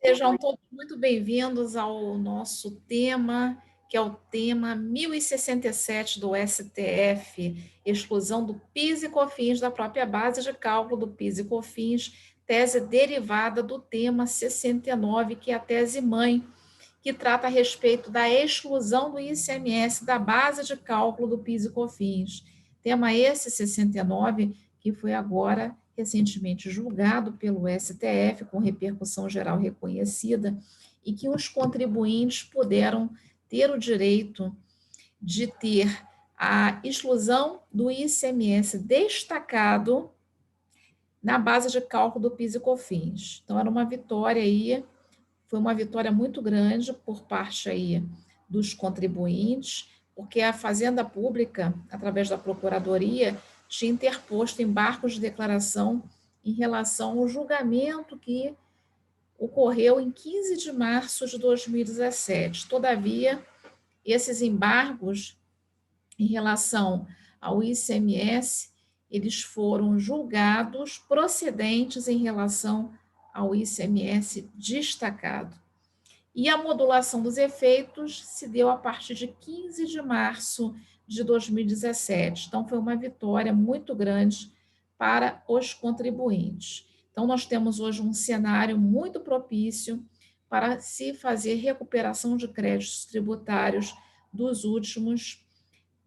Sejam todos muito bem-vindos ao nosso tema, que é o tema 1067 do STF, exclusão do PIS e COFINS da própria base de cálculo do PIS e COFINS, tese derivada do tema 69, que é a tese mãe, que trata a respeito da exclusão do ICMS da base de cálculo do PIS e COFINS. Tema esse 69, que foi agora recentemente julgado pelo STF, com repercussão geral reconhecida, e que os contribuintes puderam ter o direito de ter a exclusão do ICMS destacado na base de cálculo do PIS e COFINS. Então, era uma vitória aí, foi uma vitória muito grande por parte aí dos contribuintes, porque a Fazenda Pública, através da Procuradoria, tinha interposto embargos de declaração em relação ao julgamento que ocorreu em 15 de março de 2017. Todavia, esses embargos em relação ao ICMS, eles foram julgados procedentes em relação ao ICMS destacado. E a modulação dos efeitos se deu a partir de 15 de março de 2017. Então, foi uma vitória muito grande para os contribuintes. Então, nós temos hoje um cenário muito propício para se fazer recuperação de créditos tributários dos últimos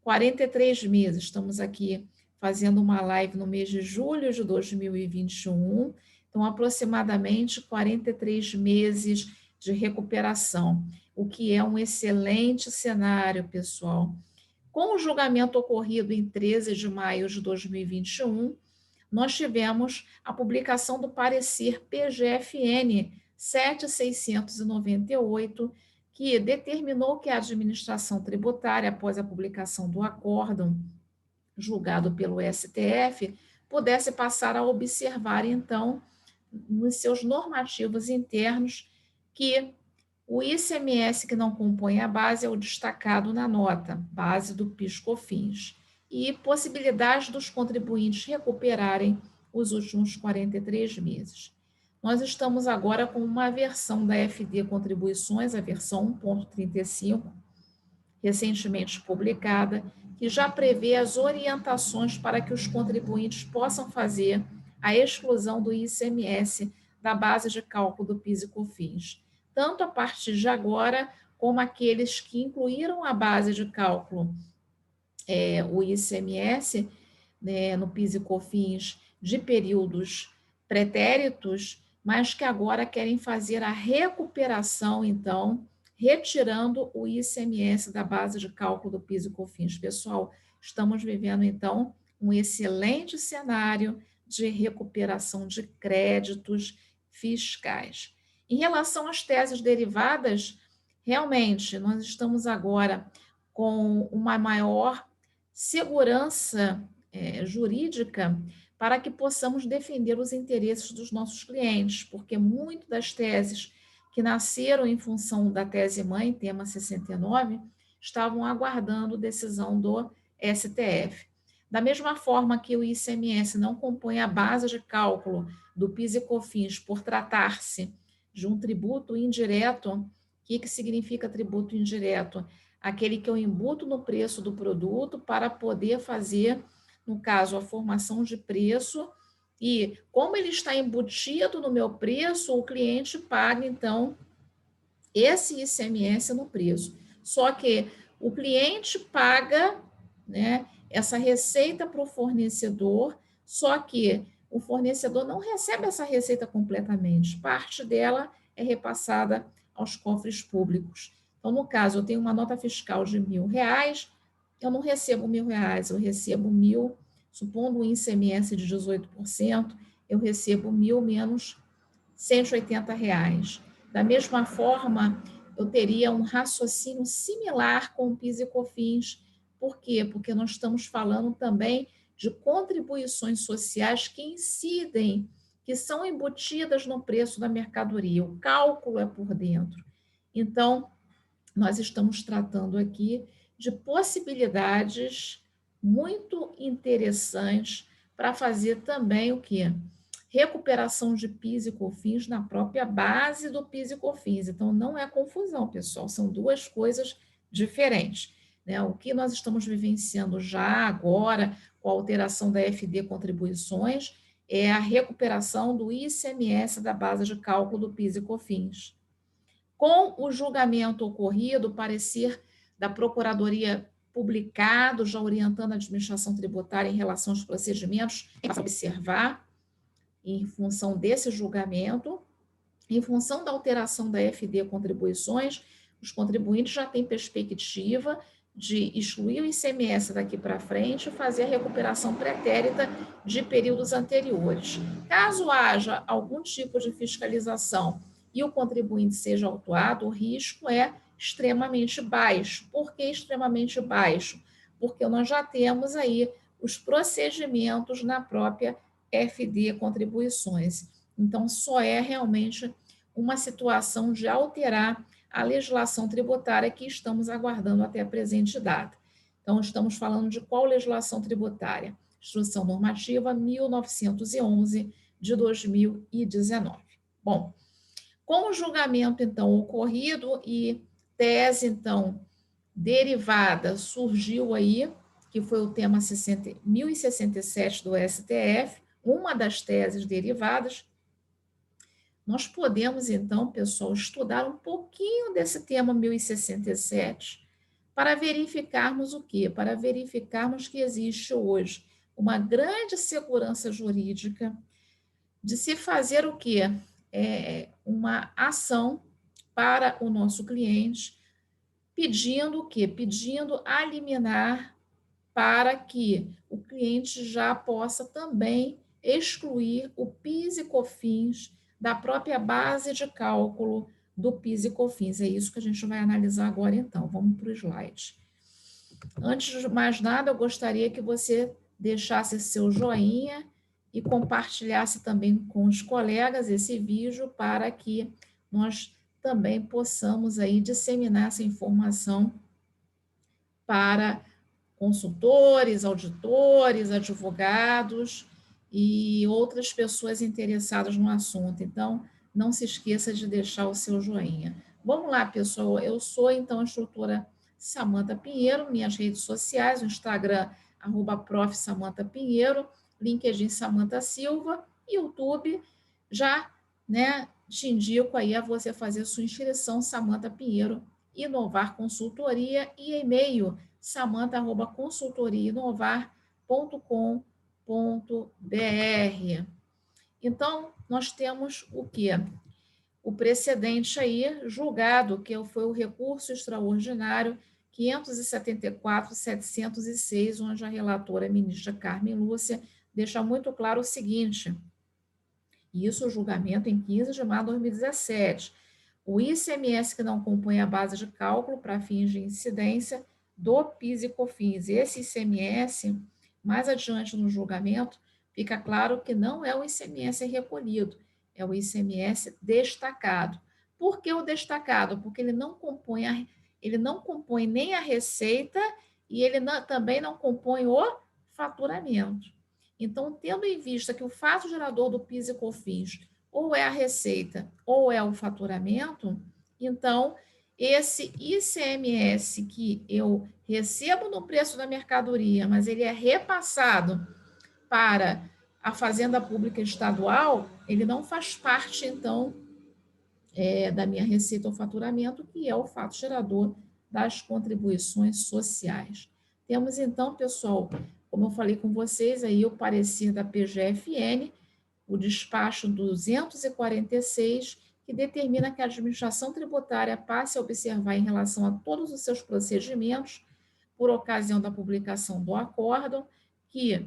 43 meses. Estamos aqui fazendo uma live no mês de julho de 2021. Então, aproximadamente 43 meses de recuperação, o que é um excelente cenário, pessoal. Com o julgamento ocorrido em 13 de maio de 2021, nós tivemos a publicação do parecer PGFN 7698, que determinou que a administração tributária, após a publicação do acórdão julgado pelo STF, pudesse passar a observar, então, nos seus normativos internos, que o ICMS que não compõe a base é o destacado na nota, base do PIS/COFINS, e possibilidade dos contribuintes recuperarem os últimos 43 meses. Nós estamos agora com uma versão da FD Contribuições, a versão 1.35, recentemente publicada, que já prevê as orientações para que os contribuintes possam fazer a exclusão do ICMS da base de cálculo do PIS e COFINS, tanto a partir de agora, como aqueles que incluíram a base de cálculo, o ICMS, né, no PIS e COFINS, de períodos pretéritos, mas que agora querem fazer a recuperação, então, retirando o ICMS da base de cálculo do PIS e COFINS. Pessoal, estamos vivendo, então, um excelente cenário de recuperação de créditos fiscais. Em relação às teses derivadas, realmente, nós estamos agora com uma maior segurança jurídica para que possamos defender os interesses dos nossos clientes, porque muito das teses que nasceram em função da tese mãe, tema 69, estavam aguardando decisão do STF. Da mesma forma que o ICMS não compõe a base de cálculo do PIS e COFINS por tratar-se de um tributo indireto, o que significa tributo indireto? Aquele que eu embuto no preço do produto para poder fazer, no caso, a formação de preço, e como ele está embutido no meu preço, o cliente paga, então, esse ICMS no preço. Só que o cliente paga, né, essa receita para o fornecedor, só que o fornecedor não recebe essa receita completamente, parte dela é repassada aos cofres públicos. Então, no caso, eu tenho uma nota fiscal de R$ 1.000, eu não recebo R$ 1.000, eu recebo 1.000, supondo um ICMS de 18%, eu recebo 1.000 menos R$ 180. Da mesma forma, eu teria um raciocínio similar com o PIS e COFINS. Por quê? Porque nós estamos falando também de contribuições sociais que incidem, que são embutidas no preço da mercadoria. O cálculo é por dentro. Então, nós estamos tratando aqui de possibilidades muito interessantes para fazer também o quê? recuperação de PIS e COFINS na própria base do PIS e COFINS. Então, não é confusão, pessoal, são duas coisas diferentes. Né? O que nós estamos vivenciando já agora, com a alteração da FD Contribuições, é a recuperação do ICMS da base de cálculo do PIS e COFINS. Com o julgamento ocorrido, o parecer da Procuradoria publicado, já orientando a administração tributária em relação aos procedimentos a observar, em função desse julgamento, em função da alteração da FD Contribuições, os contribuintes já têm perspectiva de excluir o ICMS daqui para frente e fazer a recuperação pretérita de períodos anteriores. Caso haja algum tipo de fiscalização e o contribuinte seja autuado, o risco é extremamente baixo. Por que extremamente baixo? Porque nós já temos aí os procedimentos na própria FD Contribuições. Então, só é realmente uma situação de alterar a legislação tributária que estamos aguardando até a presente data. Então, estamos falando de qual legislação tributária? Instrução Normativa 1911 de 2019. Bom, com o julgamento, então, ocorrido e tese, então, derivada surgiu aí, que foi o tema 1067 do STF, uma das teses derivadas. Nós podemos, então, pessoal, estudar um pouquinho desse tema 1067 para verificarmos o quê? Para verificarmos que existe hoje uma grande segurança jurídica de se fazer o quê? Uma ação para o nosso cliente, pedindo o quê? Pedindo a liminar para que o cliente já possa também excluir o PIS e COFINS da própria base de cálculo do PIS e COFINS. É isso que a gente vai analisar agora, então. Vamos para o slide. Antes de mais nada, eu gostaria que você deixasse seu joinha e compartilhasse também com os colegas esse vídeo para que nós também possamos aí disseminar essa informação para consultores, auditores, advogados e outras pessoas interessadas no assunto. Então, não se esqueça de deixar o seu joinha. Vamos lá, pessoal. Eu sou, então, a instrutora Samanta Pinheiro, minhas redes sociais, o Instagram, @prof. Samanta Pinheiro, LinkedIn Samanta Silva, YouTube, já, né, te indico aí a você fazer sua inscrição, Samanta Pinheiro, Inovar Consultoria, e e-mail samanta@consultoriainovar.com.br. Então, nós temos o quê? O precedente aí, julgado, que foi o recurso extraordinário 574.706, onde a relatora, a ministra Carmen Lúcia, deixa muito claro o seguinte, isso o julgamento em 15 de maio de 2017, o ICMS que não compõe a base de cálculo para fins de incidência do PIS e COFINS. Esse ICMS, mais adiante no julgamento, fica claro que não é o ICMS recolhido, é o ICMS destacado. Por que o destacado? Porque ele não compõe nem a receita e ele também não compõe o faturamento. Então, tendo em vista que o fato gerador do PIS e COFINS ou é a receita ou é o faturamento, então esse ICMS que eu recebo no preço da mercadoria, mas ele é repassado para a Fazenda Pública Estadual, ele não faz parte, então, da minha receita ou faturamento, que é o fato gerador das contribuições sociais. Temos, então, pessoal, como eu falei com vocês, aí o parecer da PGFN, o despacho 246, que determina que a administração tributária passe a observar em relação a todos os seus procedimentos, por ocasião da publicação do acórdão, que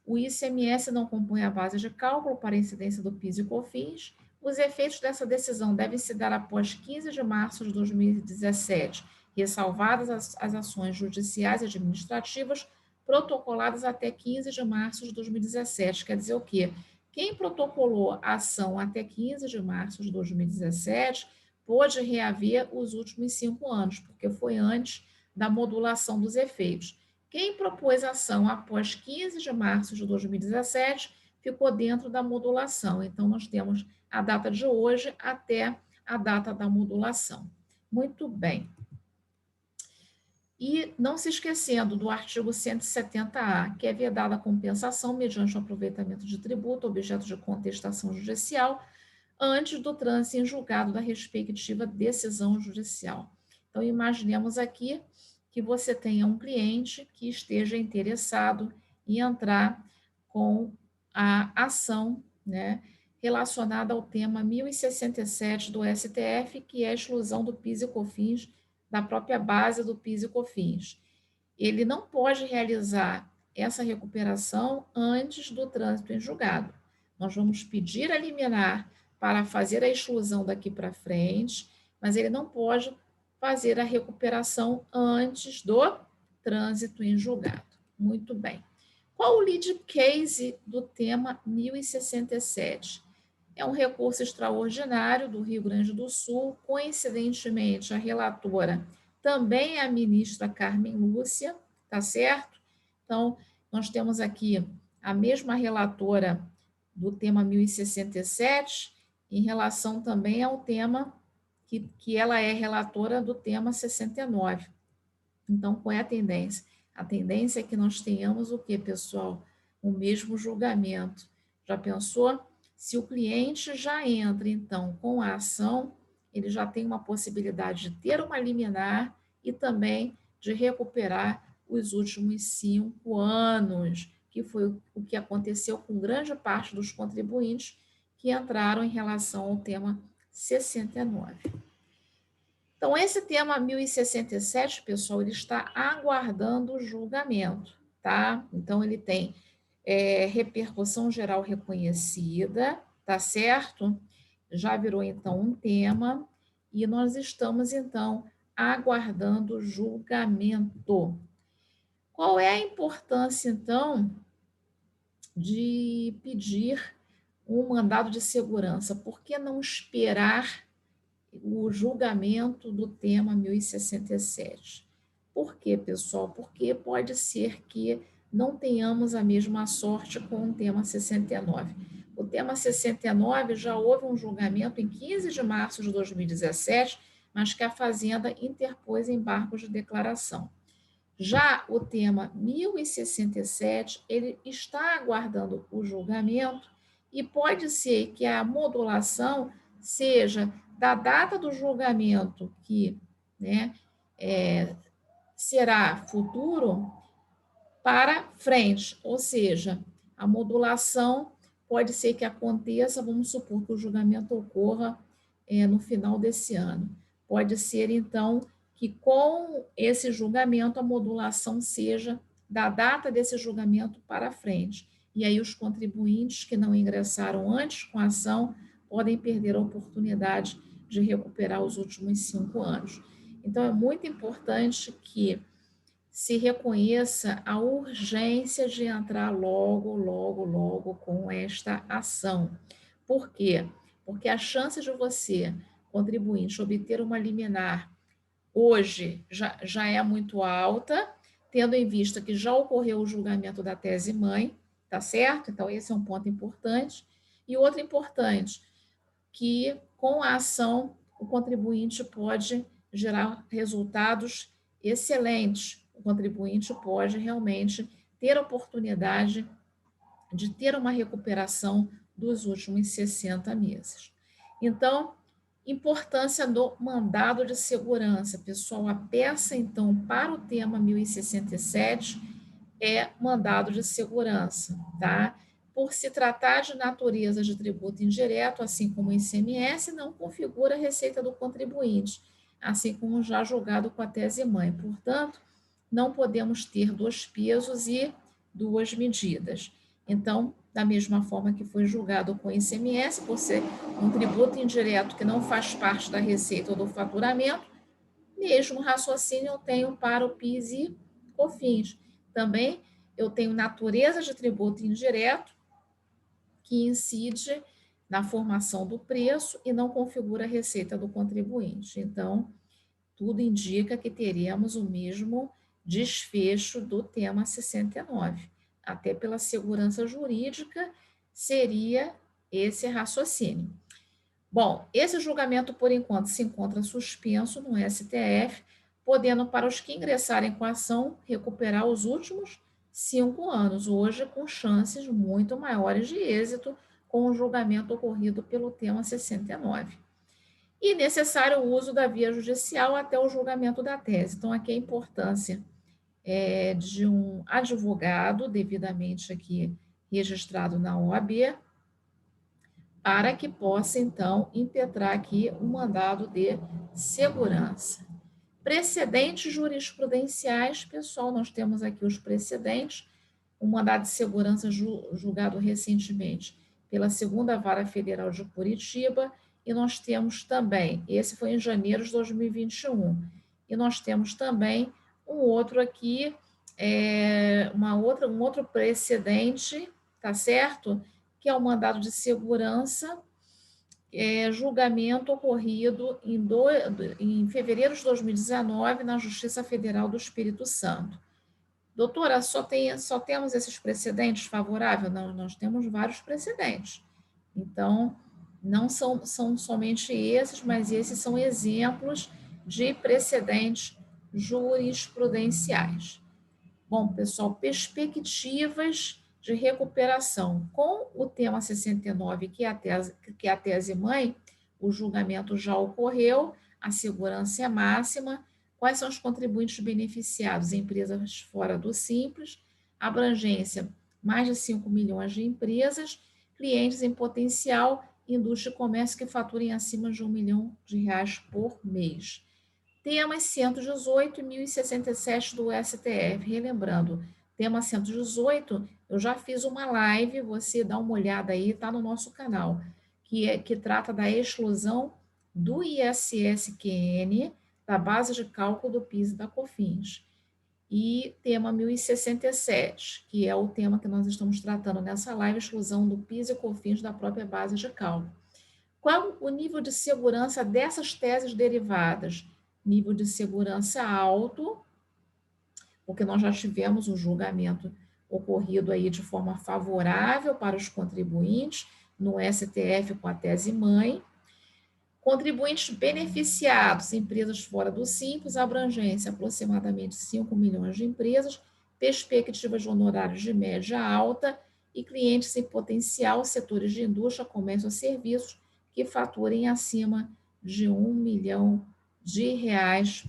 o ICMS não compõe a base de cálculo para a incidência do PIS e COFINS. Os efeitos dessa decisão devem se dar após 15 de março de 2017, ressalvadas as ações judiciais e administrativas protocoladas até 15 de março de 2017. Quer dizer o quê? Quem protocolou a ação até 15 de março de 2017 pôde reaver os últimos 5 anos, porque foi antes da modulação dos efeitos. Quem propôs a ação após 15 de março de 2017 ficou dentro da modulação. Então, nós temos a data de hoje até a data da modulação. Muito bem. E não se esquecendo do artigo 170-A, que é vedada a compensação mediante o aproveitamento de tributo, objeto de contestação judicial, antes do trânsito em julgado da respectiva decisão judicial. Então, imaginemos aqui que você tenha um cliente que esteja interessado em entrar com a ação, né, relacionada ao tema 1067 do STF, que é a exclusão do PIS e COFINS da própria base do PIS e COFINS. Ele não pode realizar essa recuperação antes do trânsito em julgado. Nós vamos pedir a liminar para fazer a exclusão daqui para frente, mas ele não pode fazer a recuperação antes do trânsito em julgado. Muito bem. Qual o lead case do tema 1067? É um recurso extraordinário do Rio Grande do Sul. Coincidentemente, a relatora também é a ministra Carmen Lúcia, tá certo? Então, nós temos aqui a mesma relatora do tema 1067, em relação também ao tema que ela é relatora do tema 69. Então, qual é a tendência? A tendência é que nós tenhamos o quê, pessoal? O mesmo julgamento. Já pensou? Se o cliente já entra, então, com a ação, ele já tem uma possibilidade de ter uma liminar e também de recuperar os últimos 5 anos, que foi o que aconteceu com grande parte dos contribuintes que entraram em relação ao tema 69. Então, esse tema 1067, pessoal, ele está aguardando o julgamento, tá? Então, ele tem repercussão geral reconhecida, tá certo? Já virou, então, um tema, e nós estamos, então, aguardando o julgamento. Qual é a importância, então, de pedir um mandado de segurança? Por que não esperar o julgamento do tema 1067? Por quê, pessoal? Porque pode ser que não tenhamos a mesma sorte com o tema 69. O tema 69 já houve um julgamento em 15 de março de 2017, mas que a Fazenda interpôs embargos de declaração. Já o tema 1067, ele está aguardando o julgamento e pode ser que a modulação seja da data do julgamento, que, né, será futuro, para frente, ou seja, a modulação pode ser que aconteça, vamos supor que o julgamento ocorra no final desse ano. Pode ser, então, que com esse julgamento a modulação seja da data desse julgamento para frente. E aí os contribuintes que não ingressaram antes com a ação podem perder a oportunidade de recuperar os últimos 5 anos. Então, é muito importante que se reconheça a urgência de entrar logo, logo, logo com esta ação. Por quê? Porque a chance de você, contribuinte, obter uma liminar hoje já é muito alta, tendo em vista que já ocorreu o julgamento da tese-mãe, tá certo? Então, esse é um ponto importante. E outro importante, que com a ação o contribuinte pode gerar resultados excelentes. O contribuinte pode realmente ter a oportunidade de ter uma recuperação dos últimos 60 meses. Então, importância do mandado de segurança. Pessoal, a peça, então, para o tema 1067 é mandado de segurança, tá? Por se tratar de natureza de tributo indireto, assim como o ICMS, não configura a receita do contribuinte, assim como já julgado com a tese-mãe. Portanto, não podemos ter 2 pesos e 2 medidas. Então, da mesma forma que foi julgado com o ICMS, por ser um tributo indireto que não faz parte da receita ou do faturamento, mesmo raciocínio eu tenho para o PIS e COFINS. Também eu tenho natureza de tributo indireto, que incide na formação do preço e não configura a receita do contribuinte. Então, tudo indica que teremos o mesmo desfecho do tema 69, até pela segurança jurídica Seria esse raciocínio. Bom, esse julgamento, por enquanto, se encontra suspenso no STF, podendo, para os que ingressarem com a ação, recuperar os últimos 5 anos, hoje com chances muito maiores de êxito com o julgamento ocorrido pelo tema 69. E necessário o uso da via judicial até o julgamento da tese. Então, aqui a importância de um advogado devidamente aqui registrado na OAB, para que possa, então, impetrar aqui um mandado de segurança. Precedentes jurisprudenciais, pessoal, nós temos aqui os precedentes, um mandado de segurança julgado recentemente pela Segunda Vara Federal de Curitiba, e nós temos também, esse foi em janeiro de 2021, e nós temos também um outro aqui, um outro precedente, tá certo? Que é o mandado de segurança, julgamento ocorrido em fevereiro de 2019 na Justiça Federal do Espírito Santo. Doutora, só temos esses precedentes favoráveis? Não, nós temos vários precedentes. Então, não são somente esses, mas esses são exemplos de precedentes jurisprudenciais. Bom, pessoal, perspectivas de recuperação. Com o tema 69, que é a tese mãe, o julgamento já ocorreu, a segurança é máxima. Quais são os contribuintes beneficiados? Empresas fora do Simples, abrangência, mais de 5 milhões de empresas, clientes em potencial, indústria e comércio que faturem acima de R$ 1 milhão por mês. Temas 118 e 1067 do STF. Relembrando, tema 118, eu já fiz uma live, você dá uma olhada aí, está no nosso canal, que trata da exclusão do ISSQN da base de cálculo do PIS e da COFINS. E tema 1067, que é o tema que nós estamos tratando nessa live, exclusão do PIS e COFINS da própria base de cálculo. Qual o nível de segurança dessas teses derivadas? Nível de segurança alto, porque nós já tivemos o julgamento ocorrido aí de forma favorável para os contribuintes no STF com a tese mãe. Contribuintes beneficiados, empresas fora do Simples, abrangência aproximadamente 5 milhões de empresas, perspectivas de honorários de média alta e clientes em potencial, setores de indústria, comércio ou serviços que faturem acima de R$ 1 milhão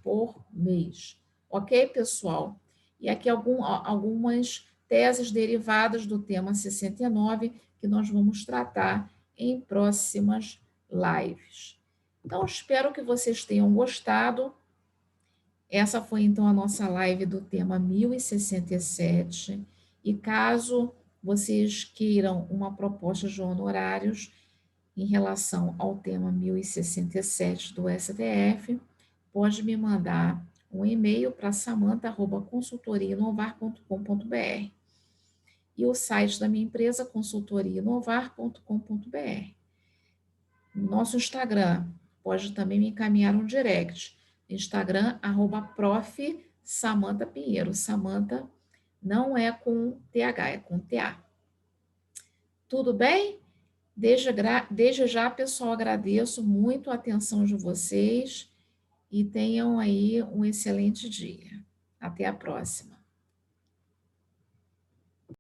por mês. Ok, pessoal? E aqui algumas teses derivadas do tema 69 que nós vamos tratar em próximas lives. Então, espero que vocês tenham gostado. Essa foi, então, a nossa live do tema 1067. E caso vocês queiram uma proposta de honorários em relação ao tema 1067 do STF, pode me mandar um e-mail para samanta@consultoriainovar.com.br e o site da minha empresa, consultoriainovar.com.br. No nosso Instagram, pode também me encaminhar um direct. Instagram, @prof. Samanta Pinheiro. Samanta não é com TH, é com TA. Tudo bem? Desde já, pessoal, agradeço muito a atenção de vocês e tenham aí um excelente dia. Até a próxima.